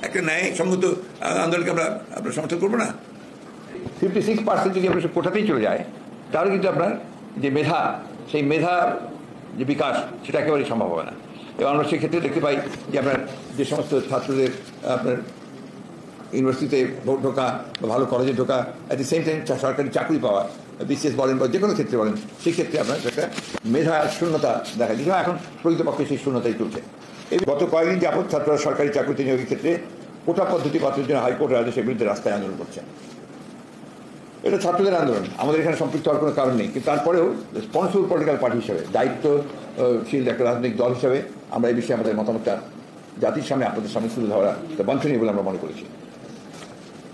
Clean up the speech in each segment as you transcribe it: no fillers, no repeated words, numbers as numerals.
একটা ন্যায়সঙ্গত আন্দোলনকে আমরা সমর্থন করবো না? 56% যদি আপনার কোটাতেই চলে যায় তাহলে কিন্তু আপনার যে মেধা, সেই মেধা যে বিকাশ সেটা একেবারেই সম্ভব হবে না। এবং আমরা সেক্ষেত্রে দেখতে পাই যে আপনার যে সমস্ত ছাত্রদের আপনার ইউনিভার্সিটিতে ঢোকা বা ভালো কলেজে ঢোকা, অ্যাট দি সেম টাইম সরকারি চাকরি পাওয়া, বিসিএস বলেন বা যে কোনো ক্ষেত্রে বলেন, সেই ক্ষেত্রে আপনার একটা মেধা শূন্যতা দেখা দিচ্ছে। এখন প্রকৃতপক্ষে সেই শূন্যতাই চলছে। এই গত কয়েকদিন যাবৎ ছাত্ররা সরকারি চাকরিতে নিয়োগের ক্ষেত্রে কোটা পদ্ধতি বাতিলের জন্য হাইকোর্টের আদেশের বিরুদ্ধে রাস্তায় আন্দোলন করছে। এটা ছাত্রদের আন্দোলন, আমাদের এখানে সম্পৃক্ত হওয়ার কোনো কারণ নেই। কিন্তু তারপরেও রেসপন্সিবল পলিটিক্যাল পার্টি হিসেবে, দায়িত্বশীল একটা রাজনৈতিক দল হিসেবে আমরা এই বিষয়ে আমাদের মতামতটা জাতির সামনে, আপনাদের সামনে তুলে ধরা বাঞ্ছনীয় বলে আমরা মনে করেছি।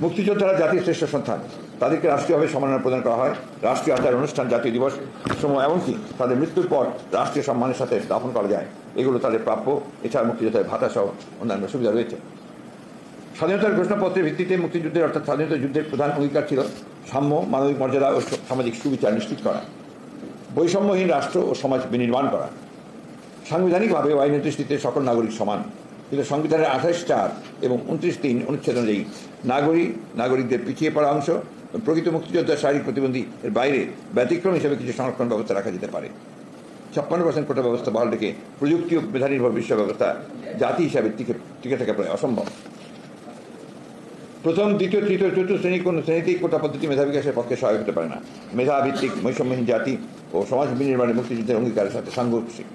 মুক্তিযোদ্ধারা জাতির শ্রেষ্ঠ সন্তান, তাদেরকে রাষ্ট্রীয়ভাবে সম্মাননা প্রদান করা হয়। রাষ্ট্রীয় আচার অনুষ্ঠান, জাতীয় দিবস সময়, এমনকি তাদের মৃত্যুর পর রাষ্ট্রীয় সম্মানের সাথে দাফন করা যায়, এগুলো তাদের প্রাপ্য। এছাড়া মুক্তিযোদ্ধার ভাতা সহ অন্যান্য সুবিধা রয়েছে। স্বাধীনতার ঘোষণাপত্রের ভিত্তিতে মুক্তিযুদ্ধের অর্থাৎ স্বাধীনতা যুদ্ধের প্রধান অঙ্গীকার ছিল সাম্য, মানবিক মর্যাদা ও সামাজিক সুবিচার নিশ্চিত করা, বৈষম্যহীন রাষ্ট্র ও সমাজ বিনির্মাণ করা। সাংবিধানিকভাবে আইনের দৃষ্টিতে সকল নাগরিক সমান, কিন্তু সংবিধানের 28(4) এবং 29(3) অনুচ্ছেদ অনুযায়ী নাগরিকদের পিছিয়ে পড়া অংশ, প্রকৃত মুক্তিযোদ্ধা শারীরিক প্রতিবন্ধী এর বাইরে ব্যতিক্রম হিসেবে কিছু সংরক্ষণ ব্যবস্থা রাখা যেতে পারে। 56% কোটা ব্যবস্থা বহাল রেখে প্রযুক্তি ও মেধা নির্ভর বিশ্ব ব্যবস্থা জাতি হিসাবে টিকে থাকা প্রায় অসম্ভব। প্রথম, দ্বিতীয়, তৃতীয়, চতুর্থ শ্রেণী কোন শ্রেণীতেই কোটা পদ্ধতি মেধা বিকাশের পক্ষে সহায়ক হতে পারে না। মেধা ভিত্তিক বৈষম্যহীন জাতি ও সমাজ বিনির্মাণে মুক্তিযুদ্ধের অঙ্গীকারের সাথে সাংঘর্ষিক।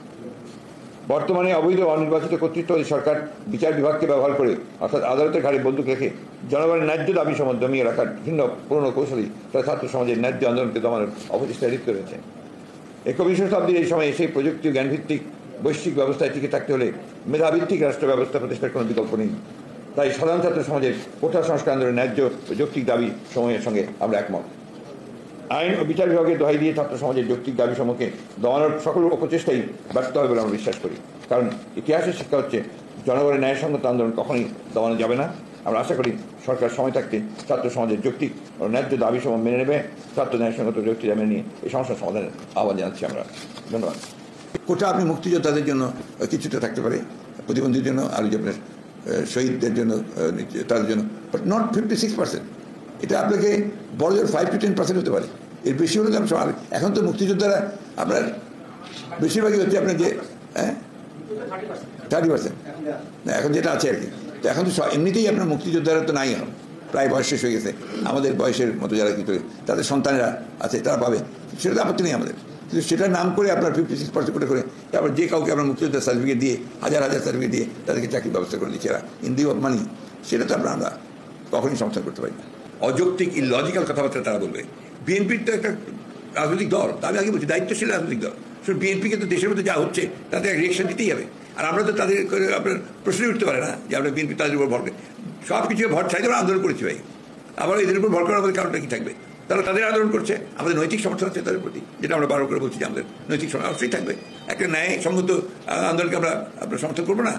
বর্তমানে অবৈধ অনির্বাচিত কর্তৃত্ববাদী সরকার বিচার বিভাগকে ব্যবহার করে, অর্থাৎ আদালতের ঘাড়ে বন্দুক রেখে জনগণের ন্যায্য দাবি সম দমিয়ে রাখার ভিন্ন পুরনো কৌশলী তারা ছাত্র সমাজের ন্যায্য আন্দোলনকে দমানোর অপচেষ্টায় লিপ্ত রয়েছে। 21 শতাব্দীর এই সময়ে সেই প্রযুক্তি ও জ্ঞানভিত্তিক বৈশ্বিক ব্যবস্থায় টিকে থাকতে হলে মেধাভিত্তিক রাষ্ট্র ব্যবস্থা প্রতিষ্ঠার কোনো বিকল্প নেই। তাই সাধারণ ছাত্র সমাজের কোটা সংস্কার আন্দোলনের ন্যায্য ও যৌক্তিক দাবি সময়ের সঙ্গে আমরা একমত। আইন ও বিচার বিভাগের দোহাই দিয়ে ছাত্র সমাজের যৌক্তিক দাবি সমূহকে দমানোর সকল অপচেষ্টাই ব্যর্থ হবে বলে আমরা বিশ্বাস করি। কারণ ইতিহাসের শিক্ষা হচ্ছে জনগণের ন্যায়সঙ্গত আন্দোলন কখনই দমানো যাবে না। আমরা আশা করি সরকার সময় থাকতে ছাত্র সমাজের যৌক্তিক ও ন্যায্য দাবি সমূহ মেনে নেবে। ছাত্র ন্যায়সঙ্গত যৌক্তিক দাবি নিয়ে এই সমস্যার সমাধানের আহ্বান জানাচ্ছি আমরা। ধন্যবাদ। কোটা আপনি মুক্তিযোদ্ধাদের জন্য কিছুটা থাকতে পারে, প্রতিবন্ধীর জন্য, আর যে আপনার শহীদদের জন্য, তাদের জন্য, বাট নট 56%। এটা আপনাকে বড় জোর 5 to 10% হতে পারে, এর বেশি হলে তো আর এখন তো মুক্তিযোদ্ধারা আপনার বেশিরভাগই হচ্ছে আপনার যে 30%, এখন যেটা আছে আর কি। তো এখন তো এমনিতেই আপনার মুক্তিযোদ্ধারা তো নাই, এখন প্রায় বয়স শেষ হয়ে গেছে। আমাদের বয়সের মতো যারা কিন্তু তাদের সন্তানেরা আছে, তারা পাবে, সেটা তো আপত্তি নেই আমাদের। কিন্তু সেটার নাম করে আপনার 56% করে তারপর যে কাউকে আপনার মুক্তিযোদ্ধার সার্টিফিকেট দিয়ে, হাজার সার্টিফিকেট দিয়ে তাদেরকে চাকরির ব্যবস্থা করে দিচ্ছে এরা ইন দি মানি, সেটা তো আমরা কখনই সমর্থন করতে পারি না। অযৌক্তিক ইলজিক্যাল কথাবার্তা তারা বলবে। বিএনপির তো একটা রাজনৈতিক দল, আমি আগে বলছি দায়িত্বশীল রাজনৈতিক দল। বিএনপিকে তো দেশের মধ্যে যা হচ্ছে তাতে রিয়েকশন দিতেই হবে। আর আমরা তো তাদের আপনার প্রশ্নই উঠতে পারে না যে আমরা বিএনপি তাদের উপর ভর করে সব কিছু ভর ছাড়িয়ে আমরা আন্দোলন করেছি ভাই। আবার এদের উপর ভর করার আমাদের কারণটা কী থাকবে? তারা তাদের আন্দোলন করছে, আমাদের নৈতিক সমর্থন আছে তাদের প্রতি, যেটা আমরা বারবার করে বলছি যে আমাদের নৈতিক সমর্থন অবশ্যই থাকবে। একটা ন্যায়সঙ্গত আন্দোলনকে আমরা সমর্থন করবো না?